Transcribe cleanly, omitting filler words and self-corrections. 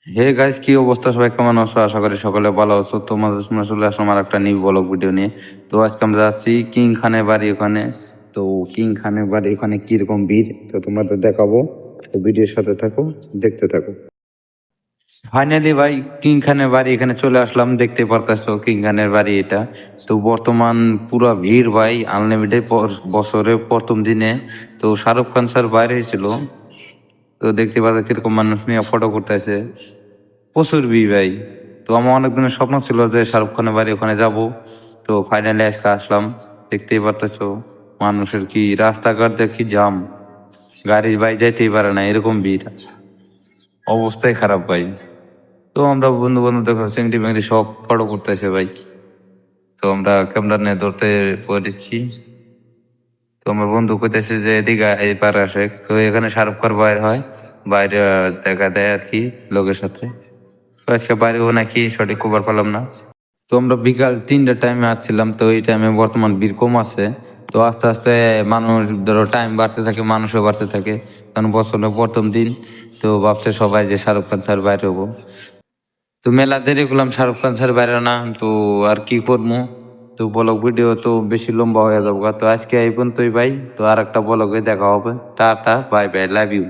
Hey guys, কি অবস্থা? সবাই কেমন আছো? আশা করি সকলে ভালো আছো। তোমাদের সামনে চলে আসলাম আর একটা নিউ ব্লগ ভিডিও নিয়ে। তো আজকে আমরা যাচ্ছি কিং খানের বাড়ি ওখানে। তো কিং খানের বাড়ি ওখানে কিরকম ভিড় তো তোমাদের দেখাবো। তো ভিডিওর সাথে থাকো, দেখতে থাকো। ফাইনালি ভাই, কিং খানের বাড়ি এখানে চলে আসলাম। দেখতে পারতেছো কিং খানের বাড়ি এটা। তো বর্তমান পুরা ভিড় ভাই, আনলিমিটেড। বছরের প্রথম দিনে তো শাহরুখ খান স্যার বাইরে হয়েছিল। তো দেখতে পাচ্ছ কিরকম মানুষ নিয়ে ফটো করতেছে, প্রচুর ভিড় ভাই। তো আমার অনেক দিনের স্বপ্ন ছিল যে শাহরুখ খানের বাড়ি ওখানে যাব। তো ফাইনালি আজকে আসলাম। দেখতেই পারতেছো মানুষের কি রাস্তাঘাট দেখি জাম, গাড়ি ভাই যাইতেই পারে না, এরকম ভিড়, অবস্থাই খারাপ ভাই। তো আমরা বন্ধু বন্ধু দেখো চেংড়ি বেংড়ি সব ফটো করতেছে ভাই। তো আমরা ক্যামেরা নিয়ে ধরতে পড়েছি। তো আমার বন্ধু কইতেছে যে এদিকে এই পারে আসে। তো এখানে শাহরুখ খান বাইর হয়, বাইরে দেখা দেয় আর কি লোকের সাথে। তো আজকে বাইরেও নাকি সঠিক খবর পেলাম না। তো আমরা বিকাল 3টার টাইমে আসছিলাম, তো এই টাইমে বর্তমান ভিড় কম আছে। তো আস্তে আস্তে মানুষ, ধরো টাইম বাড়তে থাকে, মানুষও বাড়তে থাকে, কারণ বছরের প্রথম দিন। তো ভাবছে সবাই যে শাহরুখ খান স্যার বাইরে হবো। তো মেলা দেরি করলাম, শাহরুখ খান স্যার বাইরে না। তো আর কি করবো। তো ব্লগ ভিডিও তো বেশি লম্বা হয়ে যাবো। তো আজকে এই পর্যন্তই ভাই। তো আর একটা ব্লগে দেখা হবে। Tata, bye bye, love you.